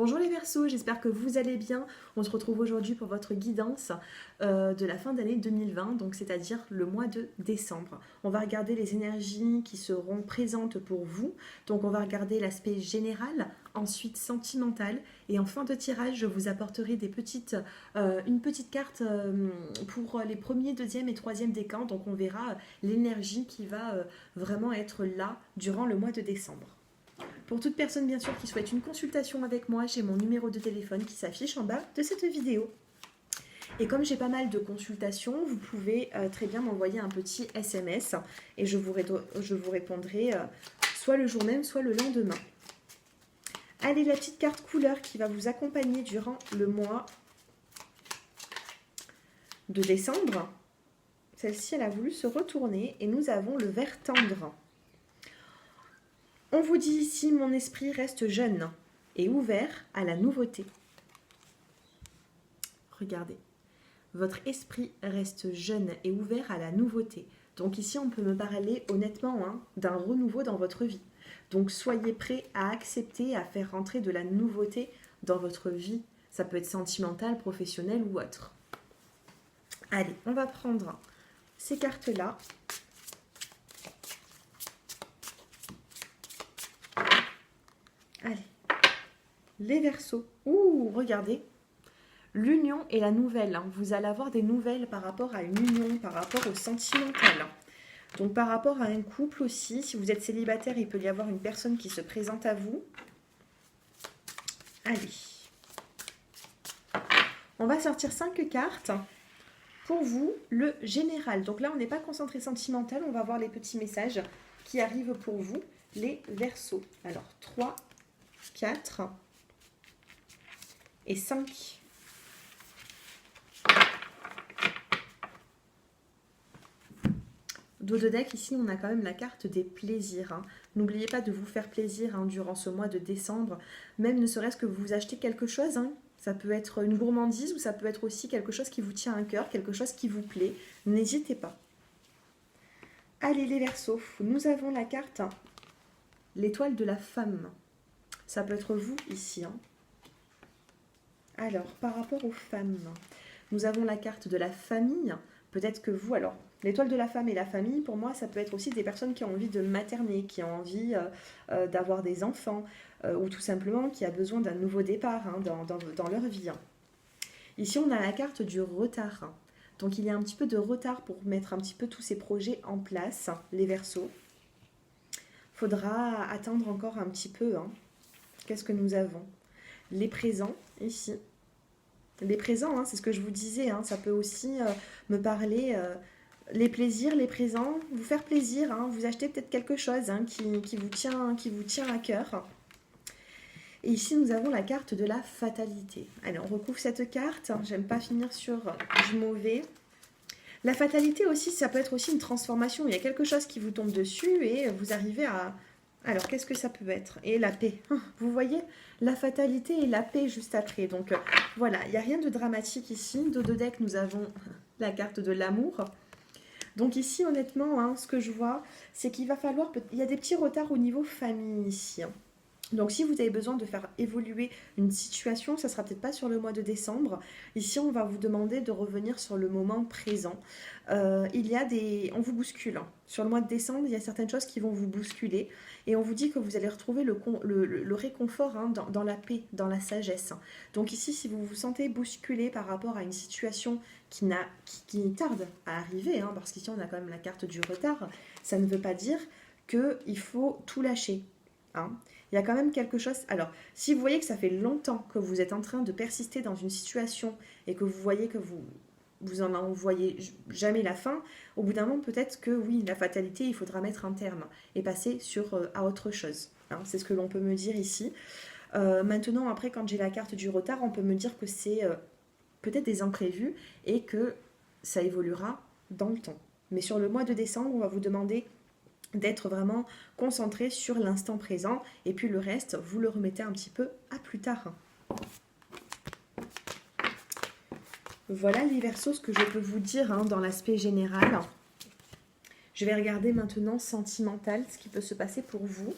Bonjour les Verseaux, j'espère que vous allez bien. On se retrouve aujourd'hui pour votre guidance de la fin d'année 2020, donc c'est-à-dire le mois de décembre. On va regarder les énergies qui seront présentes pour vous. Donc on va regarder l'aspect général, ensuite sentimental, et en fin de tirage, je vous apporterai une petite carte pour les premiers, deuxième et troisième décans. Donc on verra l'énergie qui va vraiment être là durant le mois de décembre. Pour toute personne bien sûr qui souhaite une consultation avec moi, j'ai mon numéro de téléphone qui s'affiche en bas de cette vidéo. Et comme j'ai pas mal de consultations, vous pouvez très bien m'envoyer un petit SMS et je vous répondrai soit le jour même, soit le lendemain. Allez, la petite carte couleur qui va vous accompagner durant le mois de décembre. Celle-ci, elle a voulu se retourner et nous avons le vert tendre. On vous dit ici, mon esprit reste jeune et ouvert à la nouveauté. Regardez, votre esprit reste jeune et ouvert à la nouveauté. Donc ici, on peut me parler honnêtement d'un renouveau dans votre vie. Donc soyez prêts à accepter, à faire rentrer de la nouveauté dans votre vie. Ça peut être sentimental, professionnel ou autre. Allez, on va prendre ces cartes-là. Allez, les Verseaux. Ouh, regardez, l'union et la nouvelle. Vous allez avoir des nouvelles par rapport à une union, par rapport au sentimental. Donc par rapport à un couple aussi, si vous êtes célibataire, il peut y avoir une personne qui se présente à vous. Allez. On va sortir 5 cartes. Pour vous, le général. Donc là, on n'est pas concentré sentimental, on va voir les petits messages qui arrivent pour vous, les Verseaux. Alors, 3, 4 et 5. Dos de deck, ici, on a quand même la carte des plaisirs. N'oubliez pas de vous faire plaisir durant ce mois de décembre. Même ne serait-ce que vous achetez quelque chose. Ça peut être une gourmandise ou ça peut être aussi quelque chose qui vous tient à cœur, quelque chose qui vous plaît. N'hésitez pas. Allez, les Verseaux, nous avons la carte l'étoile de la femme. Ça peut être vous ici. Alors, par rapport aux femmes, nous avons la carte de la famille. Peut-être que vous, alors, l'étoile de la femme et la famille, pour moi, ça peut être aussi des personnes qui ont envie de materner, qui ont envie d'avoir des enfants, ou tout simplement qui a besoin d'un nouveau départ dans leur vie. Ici, on a la carte du retard. Donc, il y a un petit peu de retard pour mettre un petit peu tous ces projets en place, les Verseaux. Faudra attendre encore un petit peu. Qu'est-ce que nous avons? Les présents, ici. Les présents, c'est ce que je vous disais. Ça peut aussi me parler... les plaisirs, les présents, vous faire plaisir, vous achetez peut-être quelque chose qui vous tient à cœur. Et ici, nous avons la carte de la fatalité. Allez, on recouvre cette carte. J'aime pas finir sur du mauvais. La fatalité aussi, ça peut être aussi une transformation. Il y a quelque chose qui vous tombe dessus et vous arrivez à... Alors, qu'est-ce que ça peut être? Et la paix. Vous voyez, la fatalité et la paix juste après. Donc, voilà, il n'y a rien de dramatique ici. Dos de deck, nous avons la carte de l'amour. Donc ici, honnêtement, ce que je vois, c'est qu'il va falloir... Il y a des petits retards au niveau famille ici. Donc si vous avez besoin de faire évoluer une situation, ça ne sera peut-être pas sur le mois de décembre. Ici, on va vous demander de revenir sur le moment présent. On vous bouscule. Sur le mois de décembre, il y a certaines choses qui vont vous bousculer. Et on vous dit que vous allez retrouver le réconfort dans la paix, dans la sagesse. Donc ici, si vous vous sentez bousculé par rapport à une situation qui tarde à arriver, parce qu'ici, on a quand même la carte du retard, ça ne veut pas dire qu'il faut tout lâcher. Il y a quand même quelque chose... Alors, si vous voyez que ça fait longtemps que vous êtes en train de persister dans une situation et que vous voyez que vous en voyez jamais la fin, au bout d'un moment, peut-être que oui, la fatalité, il faudra mettre un terme et passer à autre chose. C'est ce que l'on peut me dire ici. Maintenant, après, quand j'ai la carte du retard, on peut me dire que c'est peut-être des imprévus et que ça évoluera dans le temps. Mais sur le mois de décembre, on va vous demander d'être vraiment concentré sur l'instant présent et puis le reste, vous le remettez un petit peu à plus tard. Voilà les Verseaux, ce que je peux vous dire dans l'aspect général. Je vais regarder maintenant sentimental, ce qui peut se passer pour vous.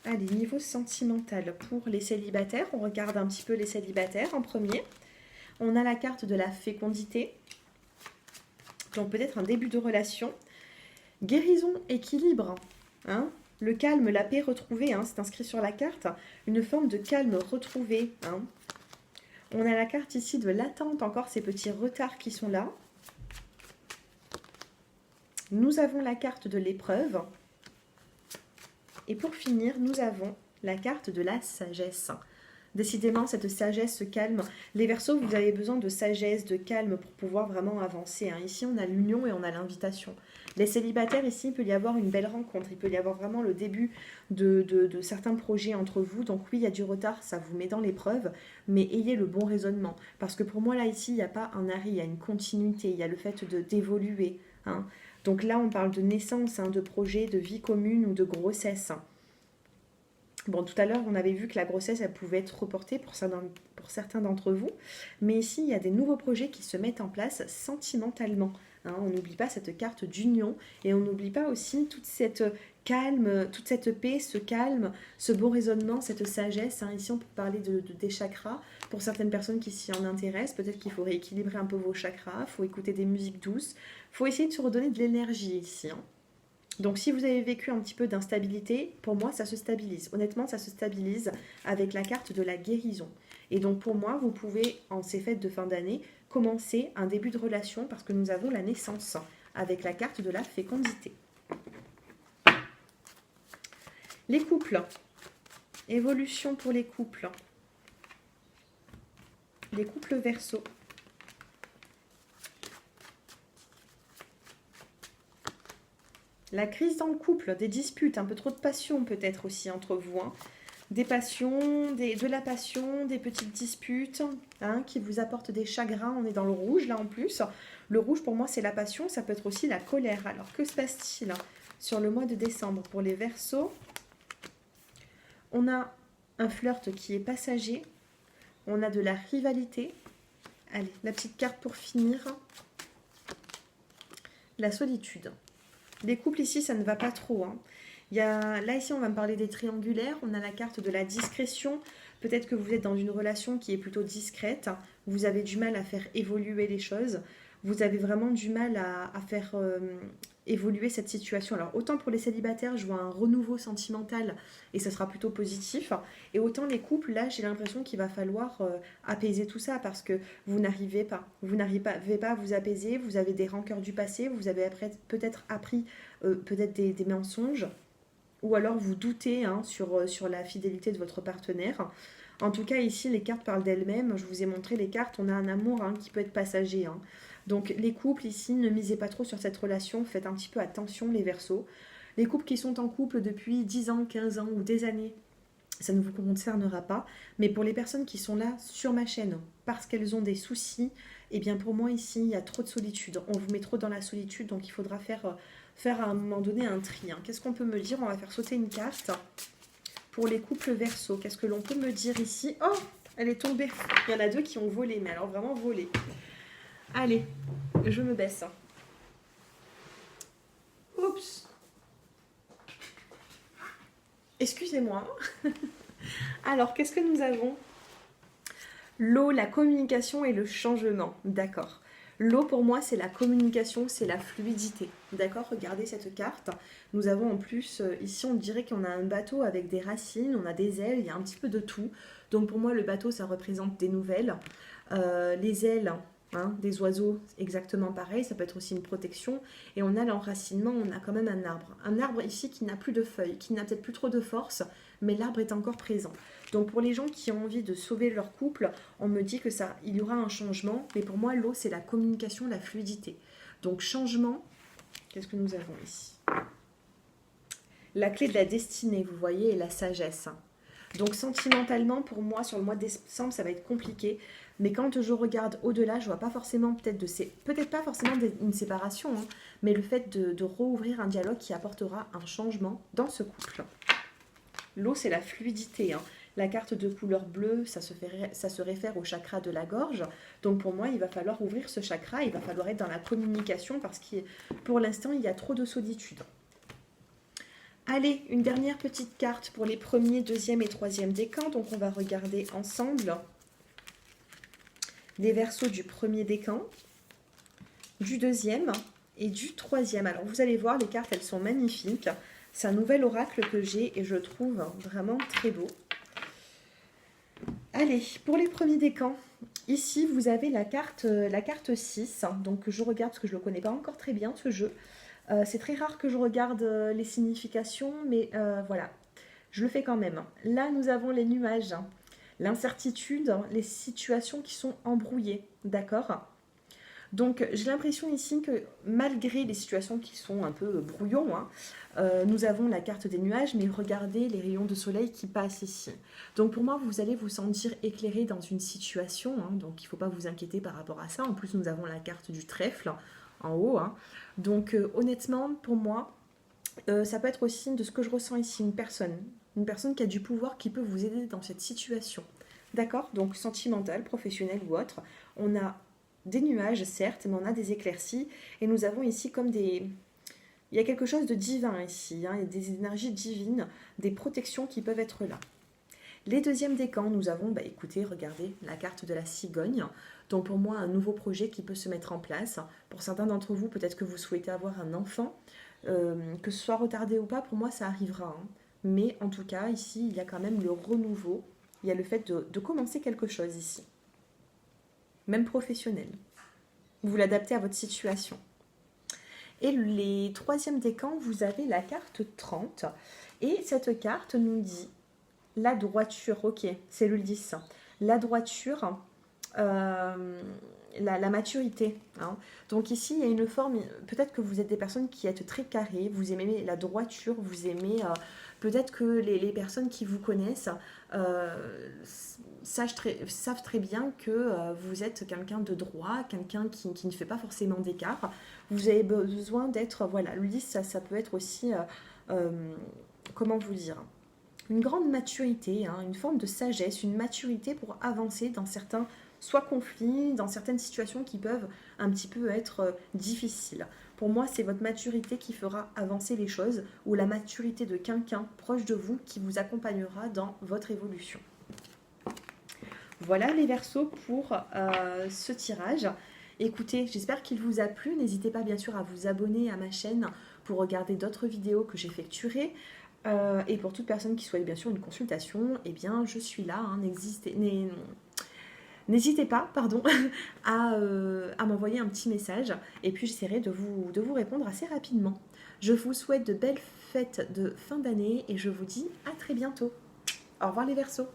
Allez, niveau sentimental pour les célibataires, on regarde un petit peu les célibataires en premier. On a la carte de la fécondité, donc peut-être un début de relation. Guérison, équilibre, hein, le calme, la paix retrouvée, hein, c'est inscrit sur la carte, une forme de calme retrouvé. Hein. On a la carte ici de l'attente, encore ces petits retards qui sont là. Nous avons la carte de l'épreuve. Et pour finir, nous avons la carte de la sagesse. Décidément, cette sagesse, ce calme. Les Verseaux, vous avez besoin de sagesse, de calme pour pouvoir vraiment avancer. Hein. Ici, on a l'union et on a l'invitation. Les célibataires, ici, il peut y avoir une belle rencontre. Il peut y avoir vraiment le début de certains projets entre vous. Donc oui, il y a du retard, ça vous met dans l'épreuve. Mais ayez le bon raisonnement. Parce que pour moi, là, ici, il n'y a pas un arrêt, il y a une continuité. Il y a le fait d'évoluer. Hein. Donc là, on parle de naissance, hein, de projet, de vie commune ou de grossesse. Bon, tout à l'heure, on avait vu que la grossesse, elle pouvait être reportée pour certains d'entre vous. Mais ici, il y a des nouveaux projets qui se mettent en place sentimentalement. Hein, on n'oublie pas cette carte d'union et on n'oublie pas aussi toute cette calme, toute cette paix, ce calme, ce bon raisonnement, cette sagesse. Hein. Ici, on peut parler des chakras. Pour certaines personnes qui s'y en intéressent, peut-être qu'il faut rééquilibrer un peu vos chakras, il faut écouter des musiques douces, il faut essayer de se redonner de l'énergie ici. Hein. Donc si vous avez vécu un petit peu d'instabilité, pour moi ça se stabilise. Honnêtement, ça se stabilise avec la carte de la guérison. Et donc pour moi, vous pouvez, en ces fêtes de fin d'année, commencer un début de relation parce que nous avons la naissance avec la carte de la fécondité. Les couples. Évolution pour les couples. Les couples Verseaux. La crise dans le couple, des disputes, un peu trop de passion peut-être aussi entre vous. Hein. Des passions, de la passion, des petites disputes hein, qui vous apportent des chagrins. On est dans le rouge là en plus. Le rouge pour moi c'est la passion, ça peut être aussi la colère. Alors que se passe-t-il sur le mois de décembre pour les Verseaux? On a un flirt qui est passager. On a de la rivalité. Allez, la petite carte pour finir. La solitude. Les couples ici, ça ne va pas trop. Hein. Là, ici, on va me parler des triangulaires. On a la carte de la discrétion. Peut-être que vous êtes dans une relation qui est plutôt discrète. Vous avez du mal à faire évoluer les choses. Vous avez vraiment du mal à faire évoluer cette situation. Alors, autant pour les célibataires, je vois un renouveau sentimental et ça sera plutôt positif. Et autant les couples, là, j'ai l'impression qu'il va falloir apaiser tout ça parce que vous n'arrivez pas. Vous n'arrivez pas à vous apaiser. Vous avez des rancœurs du passé. Vous avez peut-être appris peut-être des mensonges. Ou alors vous doutez hein, sur la fidélité de votre partenaire. En tout cas, ici, les cartes parlent d'elles-mêmes. Je vous ai montré les cartes. On a un amour hein, qui peut être passager. Hein. Donc, les couples, ici, ne misez pas trop sur cette relation. Faites un petit peu attention, les Verseaux. Les couples qui sont en couple depuis 10 ans, 15 ans ou des années, ça ne vous concernera pas. Mais pour les personnes qui sont là sur ma chaîne, parce qu'elles ont des soucis, eh bien, pour moi, ici, il y a trop de solitude. On vous met trop dans la solitude, donc il faudra faire à un moment donné un tri. Hein. Qu'est-ce qu'on peut me dire? On va faire sauter une carte. Pour les couples Verseaux, qu'est-ce que l'on peut me dire ici? Oh, elle est tombée. Il y en a deux qui ont volé, mais alors vraiment volé. Allez, je me baisse. Oups. Excusez-moi. Alors, qu'est-ce que nous avons? L'eau, la communication et le changement. D'accord. L'eau, pour moi, c'est la communication, c'est la fluidité. D'accord? Regardez cette carte. Nous avons en plus, ici, on dirait qu'on a un bateau avec des racines, on a des ailes, il y a un petit peu de tout. Donc, pour moi, le bateau, ça représente des nouvelles. Les ailes, hein, des oiseaux, exactement pareil. Ça peut être aussi une protection. Et on a l'enracinement, on a quand même un arbre. Un arbre ici qui n'a plus de feuilles, qui n'a peut-être plus trop de force, mais l'arbre est encore présent. Donc pour les gens qui ont envie de sauver leur couple, on me dit que il y aura un changement. Mais pour moi, l'eau, c'est la communication, la fluidité. Donc changement, qu'est-ce que nous avons ici? La clé de la destinée, vous voyez, et la sagesse. Donc sentimentalement, pour moi, sur le mois de décembre, ça va être compliqué. Mais quand je regarde au-delà, je vois pas forcément peut-être pas forcément une séparation, hein, mais le fait de rouvrir un dialogue qui apportera un changement dans ce couple. L'eau, c'est la fluidité. Hein. La carte de couleur bleue, ça se réfère au chakra de la gorge. Donc pour moi, il va falloir ouvrir ce chakra, il va falloir être dans la communication parce que pour l'instant, il y a trop de solitude. Allez, une dernière petite carte pour les premiers, deuxième et troisième décans. Donc, on va regarder ensemble les Verseaux du premier décan, du deuxième et du troisième. Alors, vous allez voir, les cartes, elles sont magnifiques. C'est un nouvel oracle que j'ai et je trouve vraiment très beau. Allez, pour les premiers décans, ici, vous avez la carte 6. Donc, je regarde parce que je ne le connais pas encore très bien, ce jeu. C'est très rare que je regarde les significations, mais voilà, je le fais quand même. Là, nous avons les nuages, l'incertitude, les situations qui sont embrouillées, d'accord? Donc, j'ai l'impression ici que malgré les situations qui sont un peu brouillons, nous avons la carte des nuages, mais regardez les rayons de soleil qui passent ici. Donc, pour moi, vous allez vous sentir éclairé dans une situation, donc il ne faut pas vous inquiéter par rapport à ça. En plus, nous avons la carte du trèfle en haut. Donc, honnêtement, pour moi, ça peut être aussi de ce que je ressens ici, une personne qui a du pouvoir, qui peut vous aider dans cette situation. D'accord? Donc, sentimentale, professionnelle ou autre. On a des nuages, certes, mais on a des éclaircies. Et nous avons ici comme des... Il y a quelque chose de divin ici. Il y a des énergies divines, des protections qui peuvent être là. Les deuxièmes décans, nous avons, écoutez, regardez, la carte de la cigogne. Donc pour moi, un nouveau projet qui peut se mettre en place. Pour certains d'entre vous, peut-être que vous souhaitez avoir un enfant. Que ce soit retardé ou pas, pour moi, ça arrivera. Mais en tout cas, ici, il y a quand même le renouveau. Il y a le fait de commencer quelque chose ici. Même professionnel. Vous l'adaptez à votre situation. Et les troisièmes décans, vous avez la carte 30. Et cette carte nous dit la droiture, ok, c'est le 10. La droiture, la maturité. Donc ici, il y a une forme, peut-être que vous êtes des personnes qui êtes très carrées, vous aimez la droiture, vous aimez... peut-être que les personnes qui vous connaissent savent très bien que vous êtes quelqu'un de droit, quelqu'un qui ne fait pas forcément d'écart. Vous avez besoin d'être... Voilà, le 10, ça peut être aussi... comment vous dire, une grande maturité, une forme de sagesse, une maturité pour avancer dans certains soit conflits, dans certaines situations qui peuvent un petit peu être difficiles. Pour moi, c'est votre maturité qui fera avancer les choses ou la maturité de quelqu'un proche de vous qui vous accompagnera dans votre évolution. Voilà les Verseaux pour ce tirage. Écoutez, j'espère qu'il vous a plu. N'hésitez pas bien sûr à vous abonner à ma chaîne pour regarder d'autres vidéos que j'effectuerai. Et pour toute personne qui souhaite bien sûr une consultation, eh bien je suis là. N'hésitez pas à m'envoyer un petit message et puis j'essaierai de vous répondre assez rapidement. Je vous souhaite de belles fêtes de fin d'année et je vous dis à très bientôt. Au revoir les Verseaux.